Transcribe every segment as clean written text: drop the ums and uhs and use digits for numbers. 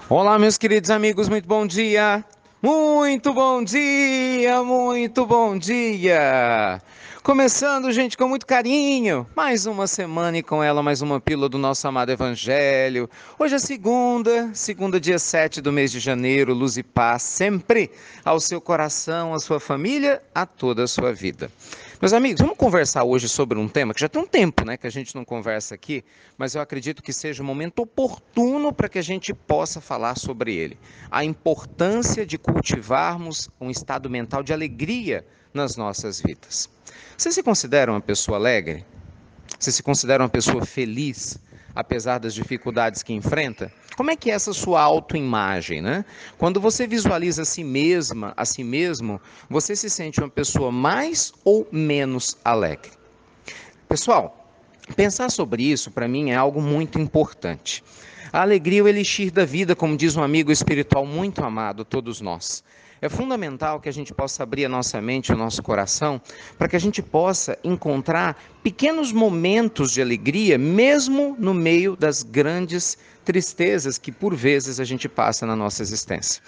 Olá, meus queridos amigos, muito bom dia! Muito bom dia, muito bom dia! Começando, gente, com muito carinho, mais uma semana e com ela mais uma pílula do nosso amado Evangelho. Hoje é segunda, dia 7 do mês de janeiro, luz e paz sempre ao seu coração, à sua família, a toda a sua vida. Meus amigos, vamos conversar hoje sobre um tema que já tem um tempo, né, que a gente não conversa aqui, mas eu acredito que seja o momento oportuno para que a gente possa falar sobre ele. A importância de cultivarmos um estado mental de alegria nas nossas vidas. Você se considera uma pessoa alegre? Você se considera uma pessoa feliz, apesar das dificuldades que enfrenta? Como é que é essa sua autoimagem, né? Quando você visualiza a si mesma, a si mesmo, você se sente uma pessoa mais ou menos alegre? Pessoal, pensar sobre isso para mim é algo muito importante. A alegria é o elixir da vida, como diz um amigo espiritual muito amado a todos nós. É fundamental que a gente possa abrir a nossa mente, o nosso coração, para que a gente possa encontrar pequenos momentos de alegria, mesmo no meio das grandes tristezas que por vezes a gente passa na nossa existência.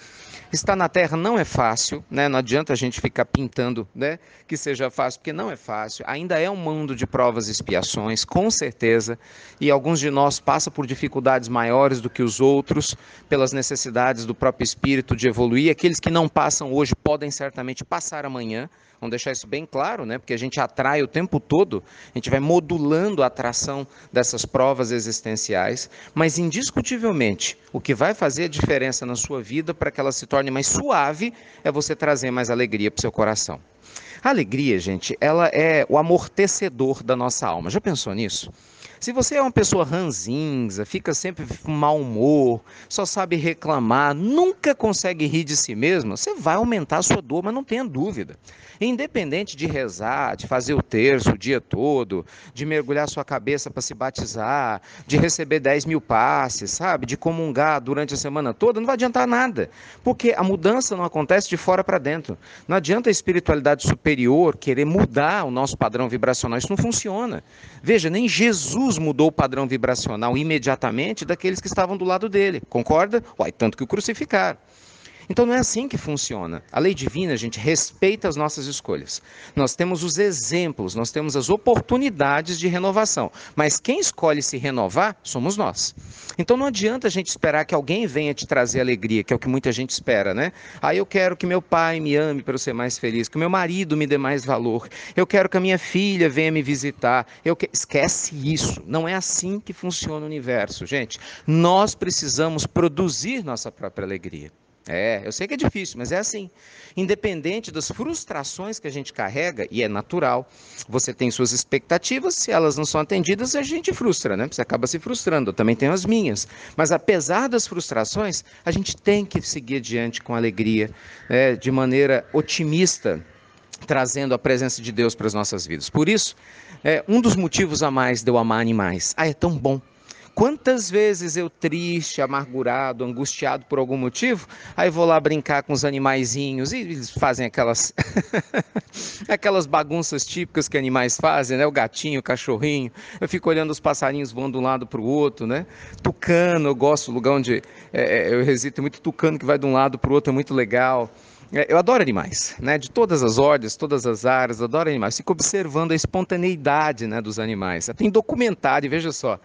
Estar na Terra não é fácil, né? Não adianta a gente ficar pintando, né, que seja fácil, porque não é fácil. Ainda é um mundo de provas e expiações, com certeza, e alguns de nós passam por dificuldades maiores do que os outros, pelas necessidades do próprio espírito de evoluir. Aqueles que não passam hoje podem certamente passar amanhã. Vamos deixar isso bem claro, né? Porque a gente atrai o tempo todo, a gente vai modulando a atração dessas provas existenciais, mas indiscutivelmente, o que vai fazer a diferença na sua vida para que ela se torne mais suave é você trazer mais alegria para o seu coração. A alegria, gente, ela é o amortecedor da nossa alma. Já pensou nisso? Se você é uma pessoa ranzinza, fica sempre com mau humor, só sabe reclamar, nunca consegue rir de si mesmo, você vai aumentar a sua dor, mas não tenha dúvida. Independente de rezar, de fazer o terço o dia todo, de mergulhar sua cabeça para se batizar, de receber 10 mil passes, sabe? De comungar durante a semana toda, não vai adiantar nada. Porque a mudança não acontece de fora para dentro. Não adianta a espiritualidade superior querer mudar o nosso padrão vibracional, isso não funciona. Veja, nem Jesus mudou o padrão vibracional imediatamente daqueles que estavam do lado dele, concorda? Uai, tanto que o crucificaram. Então não é assim que funciona. A lei divina, gente, respeita as nossas escolhas. Nós temos os exemplos, nós temos as oportunidades de renovação. Mas quem escolhe se renovar somos nós. Então não adianta a gente esperar que alguém venha te trazer alegria, que é o que muita gente espera, né? Ah, eu quero que meu pai me ame para eu ser mais feliz, que o meu marido me dê mais valor, eu quero que a minha filha venha me visitar. Esquece isso. Não é assim que funciona o universo, gente. Nós precisamos produzir nossa própria alegria. Eu sei que é difícil, mas é assim. Independente das frustrações que a gente carrega, e é natural, você tem suas expectativas, se elas não são atendidas, a gente frustra, né? Você acaba se frustrando, eu também tenho as minhas. Mas apesar das frustrações, a gente tem que seguir adiante com alegria, de maneira otimista, trazendo a presença de Deus para as nossas vidas. Por isso, um dos motivos a mais de eu amar animais. Ah, é tão bom. Quantas vezes eu triste, amargurado, angustiado por algum motivo, aí vou lá brincar com os animaizinhos e eles fazem aquelas aquelas bagunças típicas que animais fazem, né? O gatinho, o cachorrinho. Eu fico olhando os passarinhos voando de um lado para o outro, né? Tucano, eu gosto do lugar onde eu resido, tem muito tucano que vai de um lado para o outro, é muito legal. Eu adoro animais, né? De todas as ordens, todas as áreas, adoro animais. Fico observando a espontaneidade, né, dos animais. Tem documentário, veja só,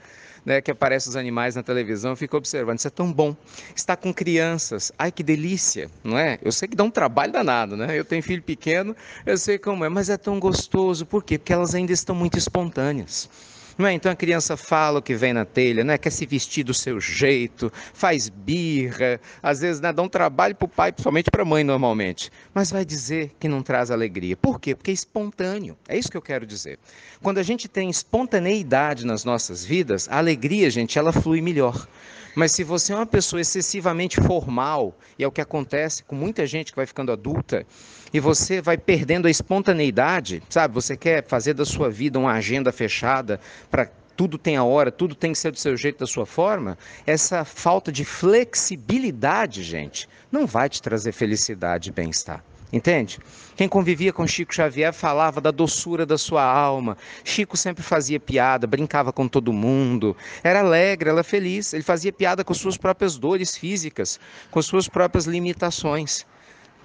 né, que aparece os animais na televisão, eu fico observando. Isso é tão bom. Está com crianças, ai que delícia, não é? Eu sei que dá um trabalho danado, né? Eu tenho filho pequeno, eu sei como é, mas é tão gostoso. Por quê? Porque elas ainda estão muito espontâneas. Não é? Então a criança fala o que vem na telha, né? Quer se vestir do seu jeito, faz birra, às vezes, né, dá um trabalho para o pai, principalmente para a mãe normalmente, mas vai dizer que não traz alegria. Por quê? Porque é espontâneo, é isso que eu quero dizer. Quando a gente tem espontaneidade nas nossas vidas, a alegria, gente, ela flui melhor. Mas se você é uma pessoa excessivamente formal, e é o que acontece com muita gente que vai ficando adulta, e você vai perdendo a espontaneidade, sabe? Você quer fazer da sua vida uma agenda fechada para tudo tem a hora, tudo tem que ser do seu jeito, da sua forma. Essa falta de flexibilidade, gente, não vai te trazer felicidade e bem-estar. Entende? Quem convivia com Chico Xavier falava da doçura da sua alma. Chico sempre fazia piada, brincava com todo mundo, era alegre, era feliz. Ele fazia piada com suas próprias dores físicas, com suas próprias limitações.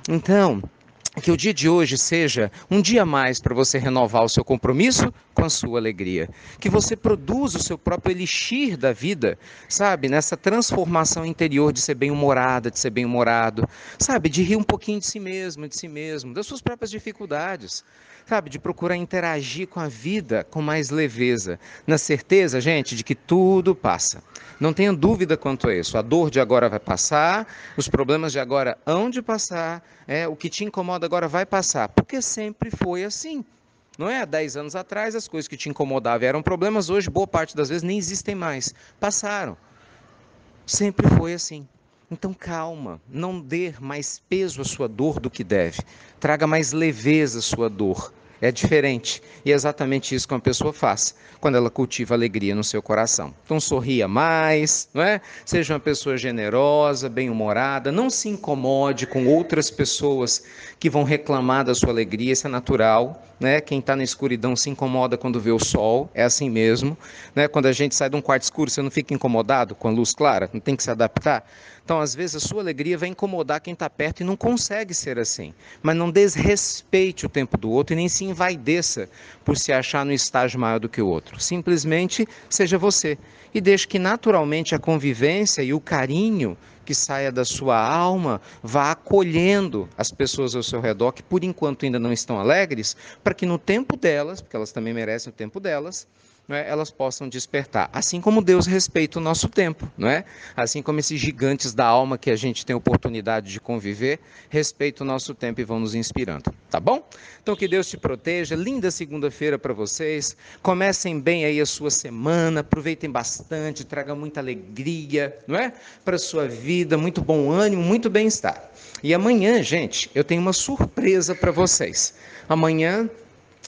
Então, que o dia de hoje seja um dia a mais para você renovar o seu compromisso com a sua alegria. Que você produza o seu próprio elixir da vida, sabe? Nessa transformação interior de ser bem-humorada, de ser bem-humorado, sabe? De rir um pouquinho de si mesmo, das suas próprias dificuldades, sabe? De procurar interagir com a vida com mais leveza, na certeza, gente, de que tudo passa. Não tenha dúvida quanto a isso. A dor de agora vai passar, os problemas de agora hão de passar, o que te incomoda agora vai passar, porque sempre foi assim. Não é? Há 10 anos atrás, as coisas que te incomodavam eram problemas, hoje, boa parte das vezes, nem existem mais. Passaram. Sempre foi assim. Então, calma, não dê mais peso à sua dor do que deve. Traga mais leveza à sua dor. É diferente. E é exatamente isso que uma pessoa faz quando ela cultiva alegria no seu coração. Então sorria mais, não é? Seja uma pessoa generosa, bem-humorada, não se incomode com outras pessoas que vão reclamar da sua alegria, isso é natural, né? Quem está na escuridão se incomoda quando vê o sol, é assim mesmo, né? Quando a gente sai de um quarto escuro, você não fica incomodado com a luz clara, não tem que se adaptar? Então, às vezes, a sua alegria vai incomodar quem está perto e não consegue ser assim. Mas não desrespeite o tempo do outro e nem se envaideça por se achar no estágio maior do que o outro. Simplesmente seja você. E deixe que naturalmente a convivência e o carinho que saia da sua alma vá acolhendo as pessoas ao seu redor que por enquanto ainda não estão alegres, para que no tempo delas, porque elas também merecem o tempo delas, elas possam despertar. Assim como Deus respeita o nosso tempo, não é? Assim como esses gigantes da alma que a gente tem oportunidade de conviver, respeitam o nosso tempo e vão nos inspirando, tá bom? Então que Deus te proteja, linda segunda-feira para vocês, comecem bem aí a sua semana, aproveitem bastante, traga muita alegria, não é? Para a sua vida, muito bom ânimo, muito bem-estar. E amanhã, gente, eu tenho uma surpresa para vocês. Amanhã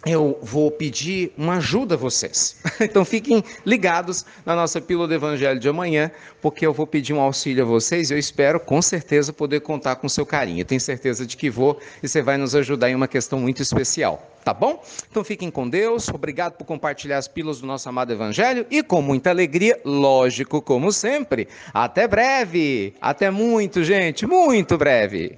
eu vou pedir uma ajuda a vocês. Então fiquem ligados na nossa Pílula do Evangelho de amanhã, porque eu vou pedir um auxílio a vocês e eu espero com certeza poder contar com o seu carinho. Eu tenho certeza de que vou e você vai nos ajudar em uma questão muito especial, tá bom? Então fiquem com Deus, obrigado por compartilhar as pílulas do nosso amado Evangelho e com muita alegria, lógico, como sempre. Até breve, até muito, gente, muito breve.